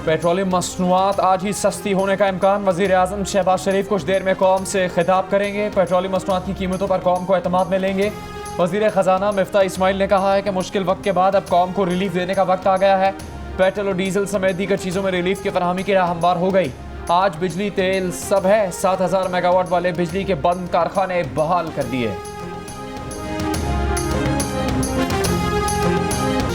Petroleum मसनूआत आज ही सस्ती होने का इम्कान। वज़ीर आज़म शहबाज शरीफ कुछ देर में कौम से खिताब करेंगे। पेट्रोलियम मसनूआत की कीमतों पर कौम को एतमाद में लेंगे। वज़ीर ख़जाना मिफ्ता इस्माइल ने कहा है कि मुश्किल वक्त के बाद अब कौम को रिलीफ देने का वक्त आ गया है। पेट्रोल और डीजल समेत दीगर चीज़ों में रिलीफ की फराहमी की राह हमवार हो गई। आज बिजली तेल सब है। 7000 मेगावाट वाले बिजली के बंद कारखाने बहाल कर दिए।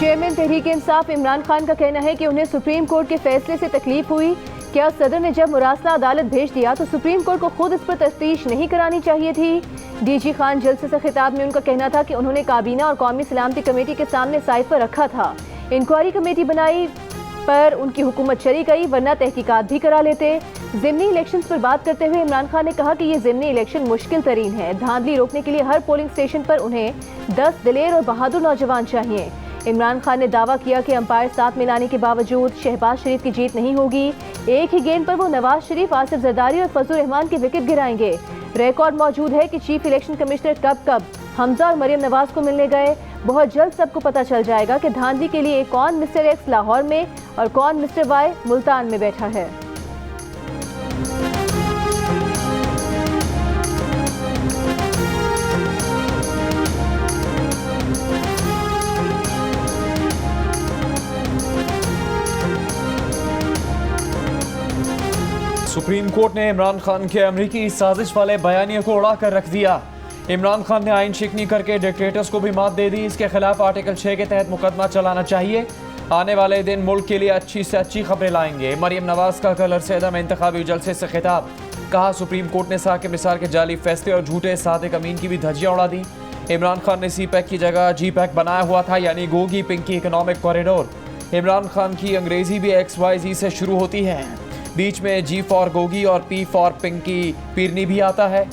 चेयरमैन तहरीक इंसाफ इमरान खान का कहना है कि उन्हें सुप्रीम कोर्ट के फैसले से तकलीफ हुई। क्या सदर ने जब मुरासला अदालत भेज दिया तो सुप्रीम कोर्ट को खुद इस पर तफ्तीश नहीं करानी चाहिए थी। डीजी खान जलसे से खिताब में उनका कहना था कि उन्होंने काबीना और कौमी सलामती कमेटी के सामने साइफर रखा था। इंक्वायरी कमेटी बनाई पर उनकी हुकूमत चली गई, वरना तहकीकात भी करा लेते। ज़िमनी इलेक्शंस पर बात करते हुए इमरान खान ने कहा कि ये ज़िमनी इलेक्शन मुश्किल तरीन है। धांधली रोकने के लिए हर पोलिंग स्टेशन पर उन्हें 10 दिलेर और बहादुर नौजवान चाहिए। इमरान खान ने दावा किया कि अंपायर साथ मिलाने के बावजूद शहबाज शरीफ की जीत नहीं होगी। एक ही गेंद पर वो नवाज शरीफ, आसिफ जरदारी और फजल रहमान के विकेट गिराएंगे। रिकॉर्ड मौजूद है कि चीफ इलेक्शन कमिश्नर कब हमजा और मरियम नवाज को मिलने गए। बहुत जल्द सबको पता चल जाएगा कि धांधली के लिए कौन मिस्टर एक्स लाहौर में और कौन मिस्टर वाई मुल्तान में बैठा है। सुप्रीम कोर्ट ने इमरान खान के अमरीकी साजिश वाले बयानिए को उड़ा कर रख दिया। इमरान खान ने आइन शिकनी करके डिक्टेटर्स को भी मात दे दी। इसके खिलाफ आर्टिकल 6 के तहत मुकदमा चलाना चाहिए। आने वाले दिन मुल्क के लिए अच्छी से अच्छी खबरें लाएंगे। मरियम नवाज का कल अरसेदा में इंतखाबी जलसे से खिताब। कहा सुप्रीम कोर्ट ने साकिब निसार के जाली फैसले और झूठे सादिक अमीन की भी धज्जियां उड़ा दी। इमरान खान ने सी पैक की जगह जी पैक बनाया हुआ था, यानी गोगी पिंकी इकोनॉमिक कॉरिडोर। इमरान खान की अंग्रेजी भी XYZ से शुरू होती है। बीच में G फॉर गोगी और P फॉर पिंकी पीरनी भी आता है।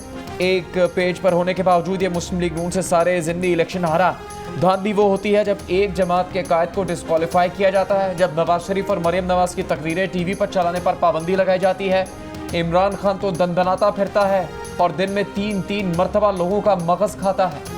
एक पेज पर होने के बावजूद ये मुस्लिम लीग नून से सारे ज़िमनी इलेक्शन हारा। धांधली वो होती है जब एक जमात के कायद को डिस्क्वालीफाई किया जाता है, जब नवाज शरीफ और मरियम नवाज की तकरीरें टीवी पर चलाने पर पाबंदी लगाई जाती है। इमरान खान तो दंदनाता फिरता है और दिन में 3-3 मरतबा लोगों का मगज खाता है।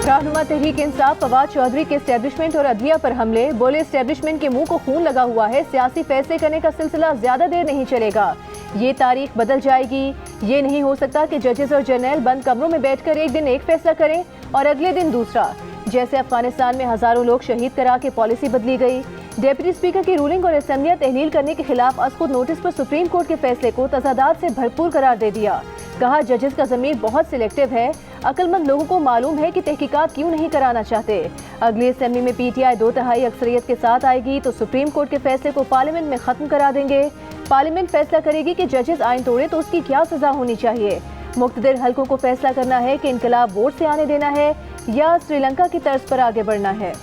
रहनुमा तहरीक इंसाफ फवाद चौधरी के एस्टेब्लिशमेंट और अदलिया पर हमले। बोले एस्टेब्लिशमेंट के मुंह को खून लगा हुआ है। सियासी फैसले करने का सिलसिला ज्यादा देर नहीं चलेगा। ये तारीख बदल जाएगी। ये नहीं हो सकता कि जजेस और जर्नल बंद कमरों में बैठकर एक दिन एक फैसला करें और अगले दिन दूसरा। जैसे अफगानिस्तान में हजारों लोग शहीद करा के पॉलिसी बदली गई। डेप्यूटी स्पीकर की रूलिंग और असम्बलियां तहलील करने के खिलाफ अज़खुद नोटिस पर सुप्रीम कोर्ट के फैसले को तजादात से भरपूर करार दे दिया। कहा जजेस का ज़मीर बहुत सिलेक्टिव है। अक्लमंद लोगों को मालूम है कि तहकीकात क्यों नहीं कराना चाहते। अगली असेंबली में PTI 2/3 अक्सरियत के साथ आएगी तो सुप्रीम कोर्ट के फैसले को पार्लियामेंट में खत्म करा देंगे। पार्लियामेंट फैसला करेगी कि जजेस आइन तोड़े तो उसकी क्या सजा होनी चाहिए। मुख्तदिर हल्कों को फैसला करना है कि इनकलाब वोट से आने देना है या श्रीलंका की तर्ज पर आगे बढ़ना है।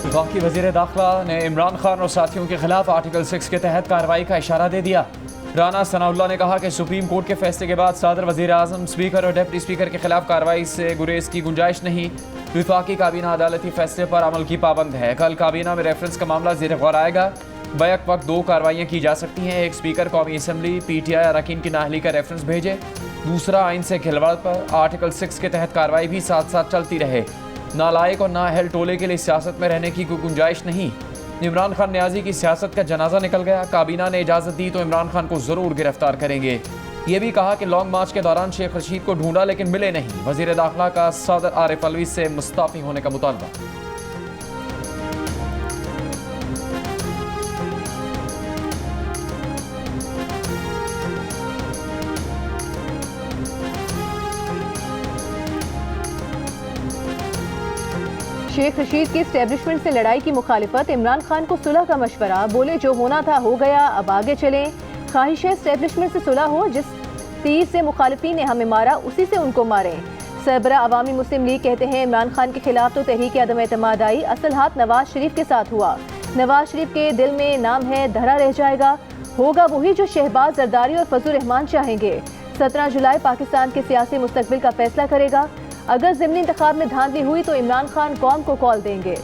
वफाकी वज़ीर दाखिला ने इमरान खान और साथियों के खिलाफ आर्टिकल 6 के तहत कार्रवाई का इशारा दे दिया। राना सनाउल्लाह ने कहा कि सुप्रीम कोर्ट के फैसले के बाद सदर, वज़ीर आज़म, स्पीकर और डिप्टी स्पीकर के खिलाफ कार्रवाई से गुरेज की गुंजाइश नहीं। वफाकी काबीना अदालती फैसले पर अमल की पाबंद है। कल काबीना में रेफरेंस का मामला ज़ेर गौर आएगा। बैक वक्त 2 कार्रवाइयाँ की जा सकती हैं। एक, स्पीकर कौमी असम्बली PTI अरकान की नाअहली का रेफरेंस भेजे। दूसरा, आइन से खिलवाड़ पर आर्टिकल 6 के तहत कार्रवाई भी साथ साथ चलती रहे। नालायक और नाअहल टोले के लिए सियासत में रहने की कोई गुंजाइश नहीं। इमरान खान न्याजी की सियासत का जनाजा निकल गया। काबीना ने इजाज़त दी तो इमरान खान को ज़रूर गिरफ्तार करेंगे। ये भी कहा कि लॉन्ग मार्च के दौरान शेख रशीद को ढूंढा लेकिन मिले नहीं। वज़ीर दाखिला का सदर आरिफ अलवी से मुस्ताफ़ी होने का मुतालबा। शेख रशीद की एस्टेब्लिशमेंट से लड़ाई की मुखालिफत। इमरान खान को सुलह का मशवरा। बोले जो होना था हो गया, अब आगे चलें। ख्वाहिश है एस्टेब्लिशमेंट से सुलह हो। जिस तीर से मुखालिफिन ने हमें मारा उसी से उनको मारें। सरबरा अवामी मुस्लिम लीग कहते हैं इमरान खान के खिलाफ तो तहरीक अदम एतमाद आई, असल हाथ नवाज शरीफ के साथ हुआ। नवाज शरीफ के दिल में नाम है, धरा रह जाएगा। होगा वही जो शहबाज जरदारी और फजल रहमान चाहेंगे। 17 जुलाई पाकिस्तान के सियासी मुस्तकबिल का फैसला करेगा। अगर ज़िमनी इंतखाब में धांधली हुई तो इमरान खान कौम को कॉल देंगे।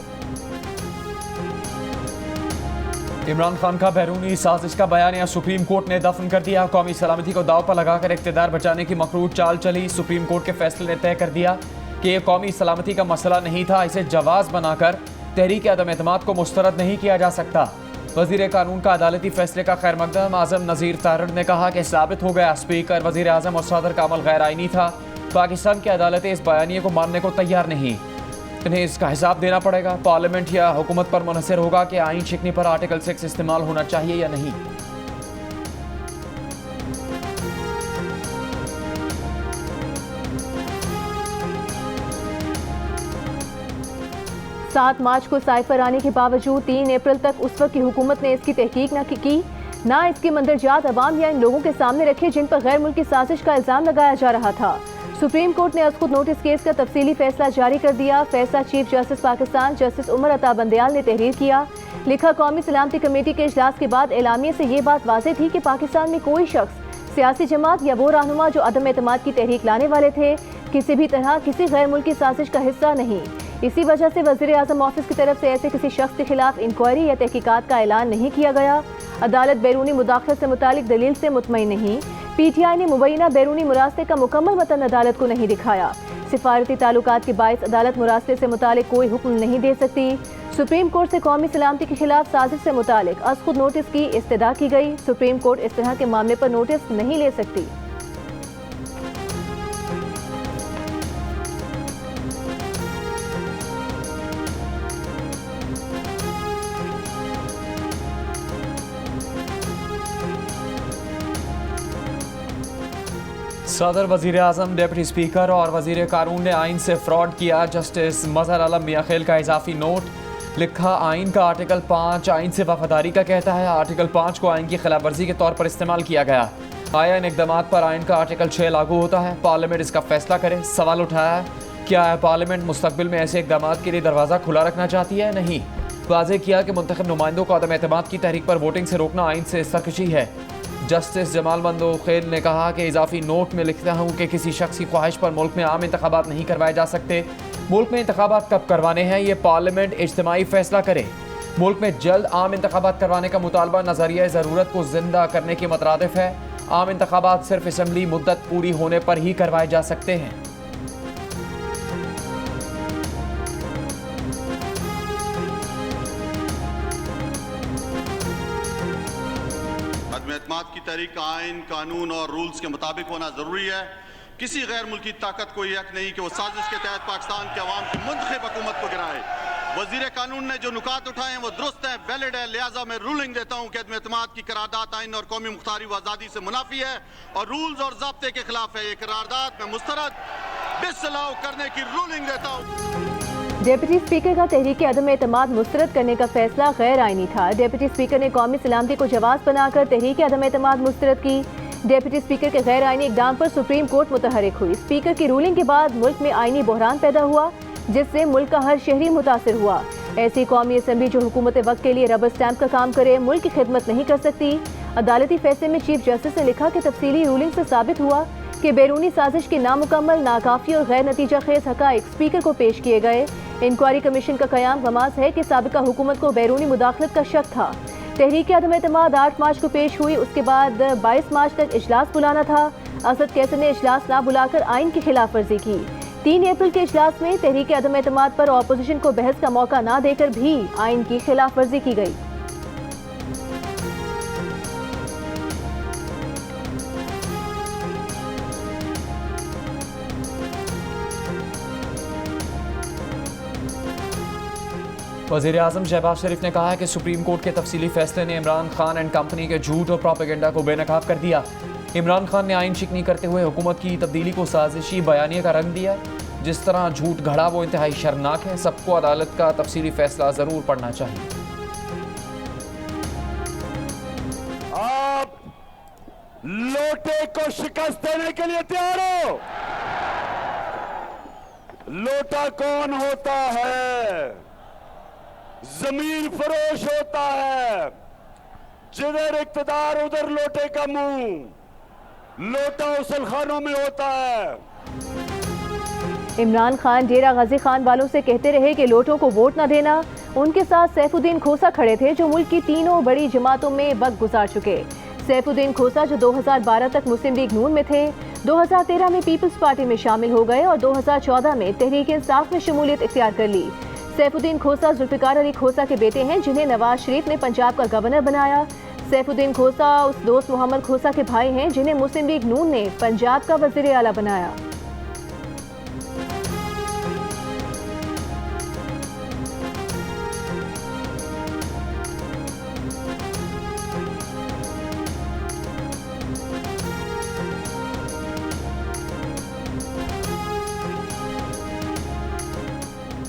इमरान खान का बैरूनी साजिश का बयानिया सुप्रीम कोर्ट ने दफन कर दिया। कौमी सलामती को दाव पर लगाकर इक़्तिदार बचाने की मकरूर चाल चली। सुप्रीम कोर्ट के फैसले ने तय कर दिया कि यह कौमी सलामती का मसला नहीं था, इसे जवाज़ बनाकर तहरीक अदम एतमाद को मुस्तरद नहीं किया जा सकता। वज़ीर कानून का अदालती फैसले का खैर मकदम आज़म नज़ीर तारड़ ने कहा कि साबित हो गया स्पीकर, वज़ीर आज़म और सदर का अमल गैर आइनी था। पाकिस्तान की अदालतें इस बयानिए को मानने को तैयार नहीं, इन्हें इसका हिसाब देना पड़ेगा। पार्लियामेंट या हुकूमत पर मुनहसर होगा कि आइन शिकनी पर आर्टिकल 6 इस्तेमाल होना चाहिए या नहीं। 7 मार्च को साइफर आने के बावजूद 3 अप्रैल तक उस वक्त की हुकूमत ने इसकी तहकीक न की, ना इसके मंदरजात अवाम या इन लोगों के सामने रखे जिन पर गैर मुल्की साजिश का इल्जाम लगाया जा रहा था। सुप्रीम कोर्ट ने अज खुद नोटिस केस का तफसीली फैसला जारी कर दिया। फैसला chief justice Pakistan justice Umar Ata Bandial ने तहरीर किया। लिखा, कौमी सलामती कमेटी के इजलास के बाद एलामिये से ये बात वाज़ेह थी कि पाकिस्तान में कोई शख्स, सियासी जमात या वो रहनुमा जो अदम एतमाद की तहरीक लाने वाले थे, किसी भी तरह किसी गैर मुल्की साजिश का हिस्सा नहीं। इसी वजह से वज़ीर आज़म ऑफिस की तरफ से ऐसे किसी शख्स के खिलाफ इंक्वायरी या तहकीकात का ऐलान नहीं किया गया। अदालत बैरूनी मुदाखलत से मुतालिक दलील से मुतमईन नहीं। PTI ने मुबैना बैरूनी मुरासले का मुकम्मल मतन अदालत को नहीं दिखाया। सिफारती ताल्लुकात के बायस अदालत मुरासले से मुतालिक कोई हुक्म नहीं दे सकती। सुप्रीम कोर्ट से कौमी सलामती के खिलाफ साजिश से मुतालिक अज खुद नोटिस की इस्तदा की गई। सुप्रीम कोर्ट इस तरह के मामले पर नोटिस नहीं ले सकती। सदर, वज़ीर आज़म, डिप्टी स्पीकर और वज़ीर कानून ने आइन से फ्रॉड किया। जस्टिस मज़हर आलम मियाखेल का इजाफी नोट। लिखा, आइन का आर्टिकल 5 आइन से वफादारी का कहता है। आर्टिकल 5 को आइन की खिलाफ वर्जी के तौर पर इस्तेमाल किया गया। आया इन इकदाम पर आइन का आर्टिकल 6 लागू होता है। पार्लियामेंट इसका फैसला करे। सवाल उठाया, क्या पार्लियामेंट मुस्तकबिल में ऐसे इकदाम के लिए दरवाज़ा खुला रखना चाहती है? नहीं। वाज़ेह किया कि मुंतखब नुमाइंदों को अदम एतमाद की तहरीक पर वोटिंग से रोकना आइन से सरकशी है। जस्टिस जमाल मंदोखेल ने कहा कि इजाफी नोट में लिखता हूँ कि किसी शख्स की ख्वाहिश पर मुल्क में आम इंतखाबात नहीं करवाए जा सकते। मुल्क में इंतखाबात कब करवाने हैं ये पार्लियामेंट इज्तिमाई फैसला करे। मुल्क में जल्द आम इंतखाबात करवाने का मुतालबा नजरिया ज़रूरत को जिंदा करने के मुतरादिफ है। आम इंतखाबात सिर्फ असम्बली मुद्दत पूरी होने पर ही करवाए जा सकते हैं। एतमाद की तहरीक का आइन, कानून और रूल्स के मुताबिक होना जरूरी है। किसी गैर मुल्की ताकत को यह हक नहीं कि वो साजिश के तहत पाकिस्तान के अवाम की मुंतखब हुकूमत को गिराए। वजीर कानून ने जो नुकात उठाए हैं वो दुरुस्त है, वैलिड है। लिहाजा मैं रूलिंग देता हूँ कि अदम एतमाद की करारदाद आइन और कौमी मुख्तारी व आज़ादी से मुनाफी है और रूल्स और ज़ाब्ते के खिलाफ है। ये करारदाद मैं मुस्तरद डिसअलाउ करने की रूलिंग देता हूँ। डिप्टी स्पीकर का तहरीक अदम एतमाद मुस्तरद करने का फैसला गैर आइनी था। डिप्टी स्पीकर ने कौमी सलामती को जवाब बनाकर तहरीक अदम एतमाद मुस्तरद की। डिप्टी स्पीकर के गैर आइनी इकदाम पर सुप्रीम कोर्ट मुतहरिक हुई। स्पीकर की रूलिंग के बाद मुल्क में आइनी बहरान पैदा हुआ जिससे मुल्क का हर शहरी मुतासर हुआ। ऐसी कौमी असम्बली जो हुकूमत वक्त के लिए रबर स्टैंप का काम करे मुल्क की खिदमत नहीं कर सकती। अदालती फैसले में चीफ जस्टिस ने लिखा कि तफसीली रूलिंग से साबित हुआ कि बैरूनी साजिश के नामुकम्मल, नाकाफी और गैर नतीजा खेज हक़ाइक़ स्पीकर को पेश किए गए। इंक्वायरी कमीशन का क़याम गमाज़ है कि साबिका हुकूमत को बैरूनी मुदाखलत का शक था। तहरीक अदम एतमाद 8 मार्च को पेश हुई। उसके बाद 22 मार्च तक इजलास बुलाना था। असद कैसर ने इजलास ना बुलाकर आइन की खिलाफ वर्जी की। 3 अप्रैल के इजलास में तहरीक अदम एतमाद पर अपोजिशन को बहस का मौका ना देकर भी आइन की खिलाफ वर्जी की गई। वज़ीर आज़म शहबाज शरीफ ने कहा है कि सुप्रीम कोर्ट के तफसीली फैसले ने इमरान खान एंड कंपनी के झूठ और प्रोपेगेंडा को बेनकाब कर दिया। इमरान खान ने आइन शिकनी करते हुए हुकूमत की तब्दीली को साजिशी बयानिए का रंग दिया। जिस तरह झूठ घड़ा वो इंतहाई शर्मनाक है। सबको अदालत का तफसीली फैसला ज़रूर पढ़ना चाहिए। आप लोटे को शिकस्त देने के लिए तैयार हो? लोटा कौन होता है? जमीन फरोश होता है। जिधर इक्तदार उधर लोटे का मुंह। लोटा उसल खानों में होता है। इमरान खान डेरा गाजी खान वालों से कहते रहे कि लोटों को वोट न देना। उनके साथ सैफुद्दीन खोसा खड़े थे जो मुल्क की तीनों बड़ी जमातों में वक्त गुजार चुके। सैफुद्दीन खोसा जो 2012 तक मुस्लिम लीग नून में थे, 2013 में पीपल्स पार्टी में शामिल हो गए और 2014 में तहरीक इंसाफ में शमूलियत इख्तियार कर ली। सैफुद्दीन खोसा जुल्फिकार अली खोसा के बेटे हैं जिन्हें नवाज शरीफ ने पंजाब का गवर्नर बनाया। सैफुद्दीन खोसा उस दोस्त मोहम्मद खोसा के भाई हैं जिन्हें मुस्लिम लीग नून ने पंजाब का वजीर आला बनाया।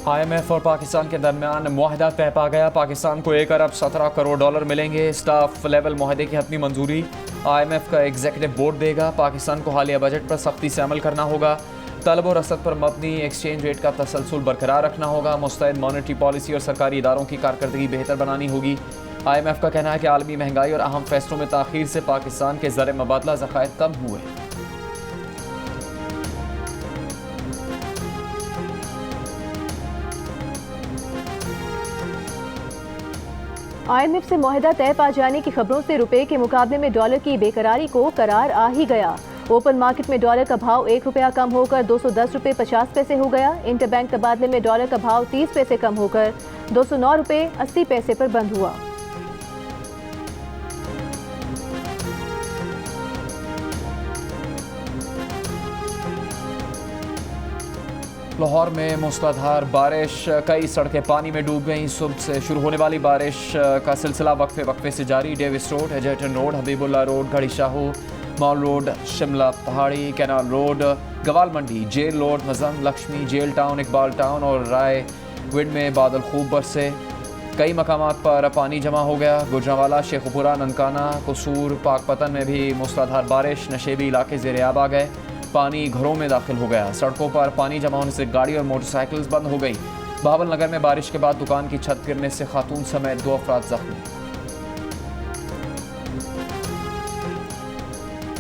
IMF और पाकिस्तान के दरमियान मुआहदा तय पा गया। पाकिस्तान को 1 अरब 17 करोड़ डॉलर मिलेंगे। स्टाफ लेवल मुआहदे की हतमी मंजूरी IMF का एग्जीक्यूटिव बोर्ड देगा। पाकिस्तान को हालिया बजट पर सख्ती से अमल करना होगा। तलब और रसद पर मबनी एक्सचेंज रेट का तसलसल बरकरार रखना होगा। मुस्तैद मॉनेटरी पॉलिसी और सरकारी इदारों की कारकर्दगी बेहतर बनानी होगी। IMF का कहना है कि आलमी महंगाई और अहम फैसलों में ताखीर से पाकिस्तान के ज़र मुबादला ज़खायर कम हुए। IMF से मुआहदा तय पा जाने की खबरों से रुपए के मुकाबले में डॉलर की बेकरारी को करार आ ही गया। ओपन मार्केट में डॉलर का भाव 1 रुपया कम होकर 210 रुपये 50 पैसे हो गया। इंटरबैंक तबादले में डॉलर का भाव 30 पैसे कम होकर 209 रुपये 80 पैसे पर बंद हुआ। लाहौर में मूसलाधार बारिश, कई सड़कें पानी में डूब गईं। सुबह से शुरू होने वाली बारिश का सिलसिला वक्फे से जारी। Davis Road, Egerton Road, Habibullah Road, Garhi Shahu, Mall Road, Shimla Pahari, Canal Road, Gawal Mandi, Jail Road, Mozang, Lakshmi, Jail Town, Iqbal Town और राय विंड में बादल खूब बरसे। कई मकामात पर पानी जमा हो गया। गुजरांवाला, शेखुपुरा, ननकाना, कसूर, पाकपतन में भी मूसलाधार बारिश। नशेबी इलाके ज़ेर-ए-आब आ गए। पानी घरों में दाखिल हो गया। सड़कों पर पानी जमा होने से गाड़ी और मोटरसाइकिल्स बंद हो गई। बहावल नगर में बारिश के बाद दुकान की छत गिरने से खातून समेत 2 अफराद जख्मी।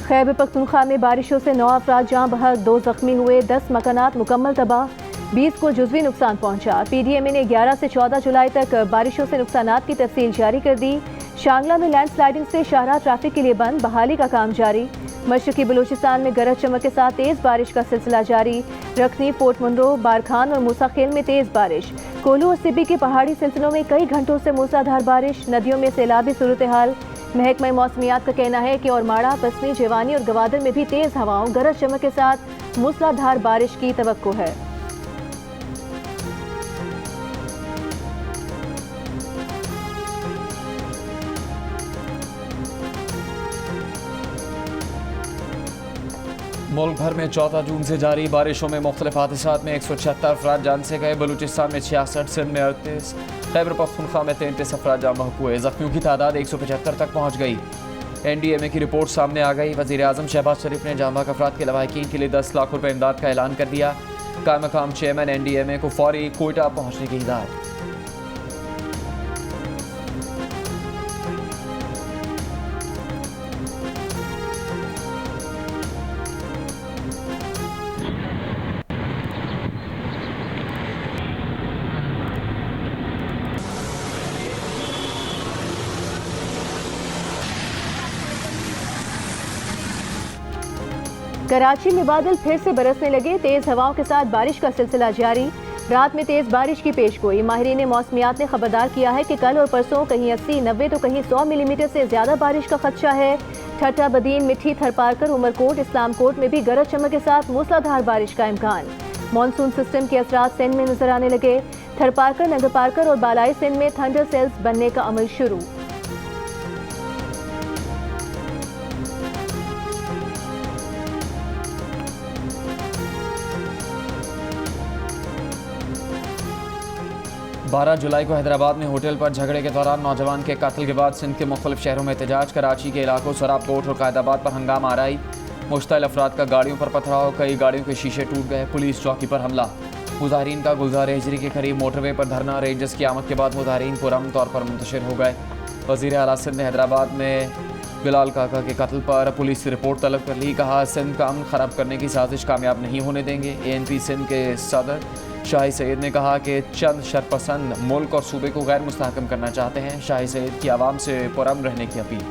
खैबर पख्तूनख्वा में बारिशों से 9 अफराद जाँ बहक, 2 जख्मी हुए। 10 मकानात मुकम्मल तबाह, 20 को जुज़वी नुकसान पहुंचा। PDMA ने 11 से 14 जुलाई तक बारिशों से नुकसानात की तफसील जारी कर दी। शांगला में लैंडस्लाइडिंग से शाहराह ट्रैफिक के लिए बंद, बहाली का काम जारी। मशरकी बलूचिस्तान में गरज चमक के साथ तेज बारिश का सिलसिला जारी। रखनी, पोर्ट मुंड्रो, बारखान और मूसा खेल में तेज बारिश। कोलू और सिब्बी के पहाड़ी सिलसिलों में कई घंटों से मूसलाधार बारिश। नदियों में सैलाबी सूरत हाल। महकमा मौसमियात का कहना है कि और माड़ा, पसमी, जेवानी और गवादर में भी तेज हवाओं, गरज चमक के साथ मूसलाधार बारिश की तवक्को है। मुल्क भर में 14 जून से जारी बारिशों में मुख्तलिफ हादसात में 176 अफराद जान से गए। बलूचिस्तान में 66, सिंध में 38, खैबर पख्तूनख्वा में 33 अफराद जाँ बहक हुए। जख्मियों की तादाद 175 तक पहुँच गई। NDMA की रिपोर्ट सामने आ गई। वज़ीर आज़म शहबाज शरीफ ने जाँ बहक अफराद के लवाहिकीन के लिए 10 लाख रुपये इमदाद का ऐलान कर दिया। कायम चेयरमैन NDMA को फौरी कोयटा पहुँचने की हिदायत। कराची में बादल फिर से बरसने लगे। तेज हवाओं के साथ बारिश का सिलसिला जारी। रात में तेज बारिश की पेशगोई। माहिरीन मौसमियात ने खबरदार किया है कि कल और परसों कहीं 80, 90 तो कहीं 100 मिलीमीटर से ज्यादा बारिश का खदशा है। ठट्टा, बदीन, मिठी, थरपारकर, उमरकोट, इस्लामकोट में भी गरज चमक के साथ मूसलाधार बारिश का इम्कान। मानसून सिस्टम के असरात सिंध में नजर आने लगे। थरपारकर, नगरपारकर और बालाई सिंध में थंडर सेल्स बनने का अमल शुरू। बारह जुलाई को हैदराबाद में होटल पर झगड़े के दौरान नौजवान के कत्ल के बाद सिंध के मुख्तलिफ शहरों में एहतजाज। कराची के इलाकों सराबकोट और कायदाबाद पर हंगामा आराई। मुश्तइल अफराद का गाड़ियों पर पथराव, कई गाड़ियों के शीशे टूट गए। पुलिस चौकी पर हमला। मुजाहरीन का गुलजार हिजरी के करीब मोटरवे पर धरना। रेंजर्स की आमद के बाद मुजाहरीन पुरअमन तौर पर मुंतशिर हो गए। वज़ीर आला सिंध ने हैदराबाद में बिलाल काका के कत्ल पर पुलिस से रिपोर्ट तलब कर ली। कहा सिंध का अमन खराब करने की साजिश कामयाब नहीं होने देंगे। ANP सिंध के सदर शाही सईद ने कहा कि चंद शरपसंद मुल्क और सूबे को गैर मुस्तहकम करना चाहते हैं। शाही सईद की आवाम से पुरअमन रहने की अपील।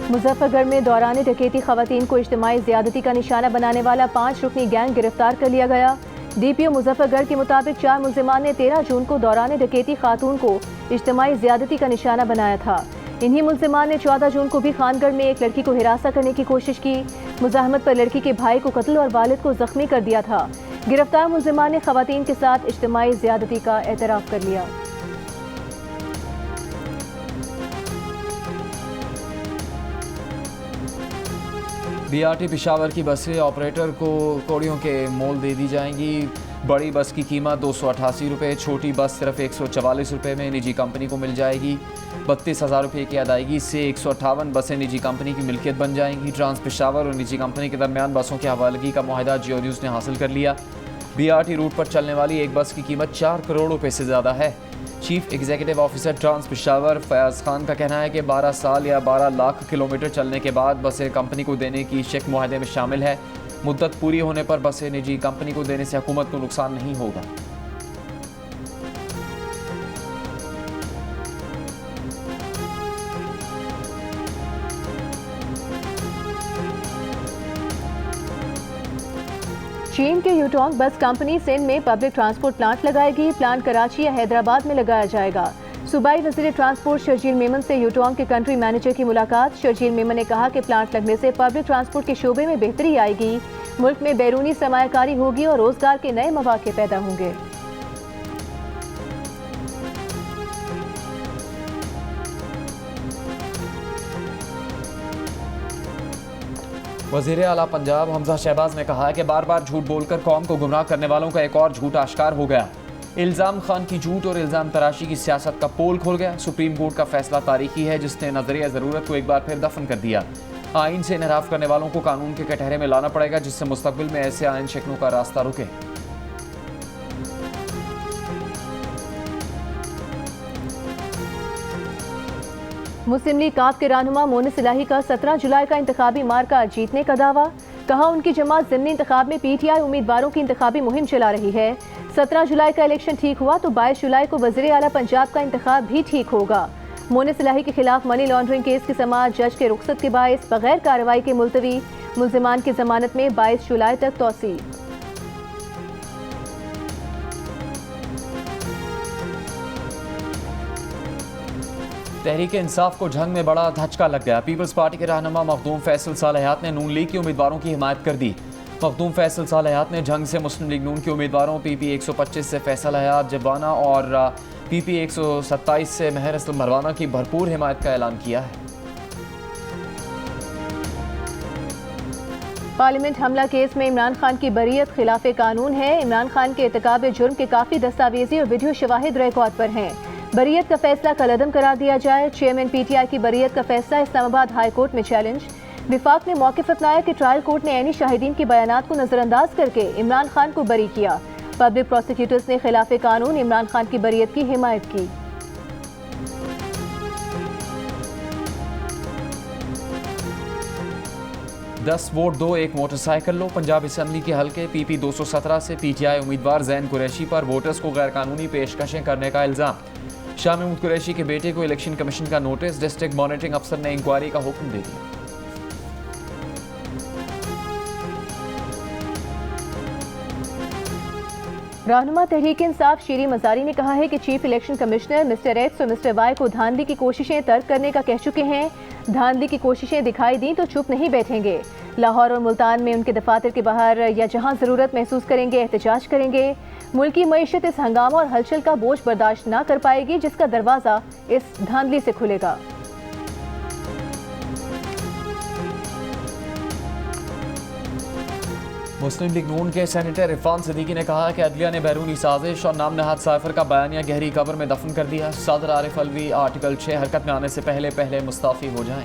मुजफ्फरगढ़ में दौरान डकैती खवातीन को इज्तिमाई ज्यादती का निशाना बनाने वाला 5 रुकनी गैंग गिरफ्तार कर लिया गया। DPO मुजफ्फरगढ़ के मुताबिक 4 मुल्जिमान ने 13 जून को दौरान डकैती खातून को इज्तिमाई ज्यादती का निशाना बनाया था। इन्हीं मुल्जिमान ने 14 जून को भी खानगढ़ में एक लड़की को हिरासा करने की कोशिश की। मुजाहमत पर लड़की के भाई को कत्ल और वालिद को जख्मी कर दिया था। गिरफ्तार मुल्जिमान ने खवातीन के साथ इज्तिमाई ज्यादती का एतराफ़ कर लिया। BRT पेशावर की बसें ऑपरेटर को कौड़ियों के मोल दे दी जाएंगी। बड़ी बस की कीमत 288 रुपये, छोटी बस सिर्फ 144 रुपये में निजी कंपनी को मिल जाएगी। 32,000 रुपये की अदायगी से 158 बसें निजी कंपनी की मिल्कियत बन जाएंगी। ट्रांस पेशावर और निजी कंपनी के दरमियान बसों की हवालगी का मुआहदा जियो न्यूज़ ने हासिल कर लिया। BRT रूट पर चलने वाली एक बस की कीमत 4 करोड़ रुपये से ज़्यादा है। Chief executive officer trans Peshawar Fayaz Khan का कहना है कि 12 साल या 12 लाख किलोमीटर चलने के बाद बसें कंपनी को देने की शेक मुआहदे में शामिल है। मुद्दत पूरी होने पर बसें निजी कंपनी को देने से हुकूमत को नुकसान नहीं होगा। चीन के यूटोंग बस कंपनी सिंध में पब्लिक ट्रांसपोर्ट प्लांट लगाएगी। प्लांट कराची या हैदराबाद में लगाया जाएगा। सूबाई वज़ीर ट्रांसपोर्ट शर्जील मेमन से यूटोंग के कंट्री मैनेजर की मुलाकात। शर्जील मेमन ने कहा कि प्लांट लगने से पब्लिक ट्रांसपोर्ट के शोबे में बेहतरी आएगी। मुल्क में बैरूनी सरमायाकारी होगी और रोजगार के नए मौके पैदा होंगे। वज़ीर आला पंजाब हमजा शहबाज ने कहा है कि बार बार झूठ बोलकर कौम को गुमराह करने वालों का एक और झूठ आश्कार हो गया। इल्ज़ाम खान की झूठ और इल्ज़ाम तराशी की सियासत का पोल खुल गया। सुप्रीम कोर्ट का फैसला तारीखी है जिसने नजरिया ज़रूरत को एक बार फिर दफन कर दिया। आइन से इनहराफ करने वालों को कानून के कटहरे में लाना पड़ेगा जिससे मुस्तकबिल में ऐसे आइन शिकनों का रास्ता रुके। मुस्लिम लीग काफ के रहनुमा मोनिस इलाही का 17 जुलाई का इंतखाबी मार्का जीतने का दावा। कहा उनकी जमात ज़िमनी इंतखाब में PTI उम्मीदवारों की इंतखाबी मुहिम चला रही है। 17 जुलाई का इलेक्शन ठीक हुआ तो 22 जुलाई को वज़ीर आला पंजाब का इंतखाब भी ठीक होगा। मोनिस इलाही के खिलाफ मनी लॉन्ड्रिंग केस की समाअत जज के रुख्सत के बायस बगैर कार्रवाई के मुलतवी। मुल्जिमान की जमानत में 22 जुलाई तक तौसी। तहरीक इंसाफ को जंग में बड़ा धचका लग गया। पीपल्स पार्टी के रहनुमा मखदूम फैसल सालहयात ने नून लीग के उम्मीदवारों की हिमायत कर दी। मखदूम फैसल सालहयात ने जंग से मुस्लिम लीग नून के उम्मीदवारों PP 125 से फैसल हयात जबाना और PP 127 से महर असलम मरवाना की भरपूर हिमायत का ऐलान किया है। पार्लियामेंट हमला केस में इमरान खान की बरीयत खिलाफ कानून है। इमरान खान के इर्तिकाब जुर्म के काफ़ी दस्तावेजी और वीडियो शवाहिद रिकॉर्ड पर हैं। बरीयत का फैसला कलअदम करार दिया जाए। चेयरमैन PTI की बरीयत का फैसला इस्लामाबाद हाई कोर्ट में चैलेंज। विफाक ने मौक़िफ़ अपनाया कि ट्रायल कोर्ट ने ऐनी शाहिदीन के बयानात को नज़रअंदाज करके इमरान खान को बरी किया। पब्लिक प्रोसिक्यूटर्स ने खिलाफ कानून इमरान खान की बरीयत की हिमायत की। दस वोट दो एक मोटरसाइकिल लो। पंजाब असम्बली के हल्के PP 217 से PTI उम्मीदवार जैन कुरैशी पर वोटर्स को गैर कानूनी पेशकशें करने का इल्ज़ाम। शाह महमूद कुरैशी के बेटे को इलेक्शन कमीशन का नोटिस। डिस्ट्रिक्ट मॉनिटरिंग अफसर ने इंक्वायरी का हुक्म दे दिया। रहनुमा तहरीक इंसाफ शीरी मजारी ने कहा है कि chief election commissioner mister x और मिस्टर वाई को धांधली की कोशिशें तर्क करने का कह चुके हैं। धांधली की कोशिशें दिखाई दी तो चुप नहीं बैठेंगे। लाहौर और मुल्तान में उनके दफातर के बाहर या जहां ज़रूरत महसूस करेंगे एहतजाज करेंगे। मुल्की मईशत इस हंगामा और हलचल का बोझ बर्दाश्त न कर पाएगी जिसका दरवाज़ा इस धांधली से खुलेगा। मुस्लिम लीग नून के सेनेटर इरफान सिद्दीकी ने कहा कि अदलिया ने बैरूनी साजिश और नाम नहाद साइफर का बयानिया गहरी कब्र में दफन कर दिया। सदर आरिफ अलवी आर्टिकल 6 हरकत में आने से पहले मुस्ताफी हो जाएं।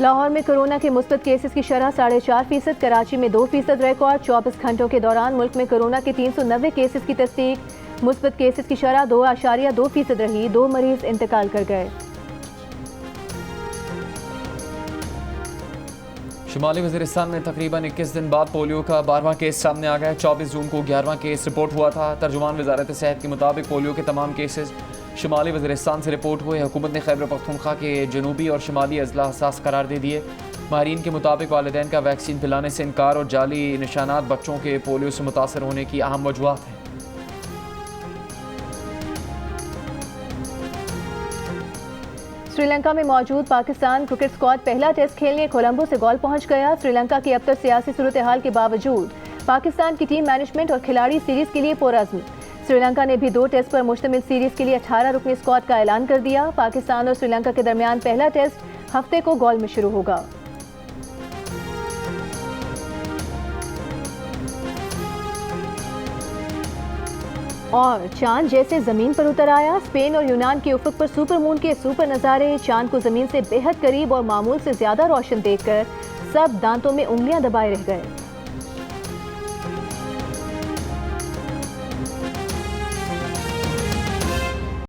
लाहौर में कोरोना के मुस्बत केसेस की शरह 4.5%, कराची में 2% रिकॉर्ड। 24 घंटों के दौरान मुल्क में कोरोना के 390 केसेस की तस्दीक। मुस्बत केसेस की शरह 2.2% रही। 2 मरीज इंतकाल कर गए। शुमाली वज़ीरिस्तान में तकरीबन 21 दिन बाद पोलियो का 12वां केस सामने आ गया। 24 जून को 11वां केस रिपोर्ट हुआ था। तर्जुमान वजारत सेहत के मुताबिक पोलियो के तमाम केसेस शुमाली वज़ीरिस्तान से रिपोर्ट हुए। हुकूमत ने खैबर पख्तूनख्वा के जनूबी और शुमाली अजला हसास करार दे दिए। माहिरीन के मुताबिक वालिदैन का वैक्सीन पिलाने से इनकार और जाली निशानात बच्चों के पोलियो से मुतासर होने की अहम वजूहात हैं। श्रीलंका में मौजूद पाकिस्तान क्रिकेट स्क्वाड पहला टेस्ट खेलने कोलंबो से गॉल पहुंच गया। श्रीलंका की अब तक सियासी सूरत हाल के बावजूद पाकिस्तान की टीम मैनेजमेंट और खिलाड़ी सीरीज के लिए पुरअज़्म। श्रीलंका ने भी 2 टेस्ट पर मुश्तमिल सीरीज के लिए 18 रुकनी स्क्वाड का ऐलान कर दिया। पाकिस्तान और श्रीलंका के दरमियान पहला टेस्ट हफ्ते को गॉल में शुरू होगा। और चांद जैसे जमीन पर उतर आया। स्पेन और यूनान के उफक पर सुपर मून के सुपर नज़ारे। चांद को जमीन से बेहद करीब और मामूल से ज्यादा रोशन देखकर सब दांतों में उंगलियां दबाए रह गए।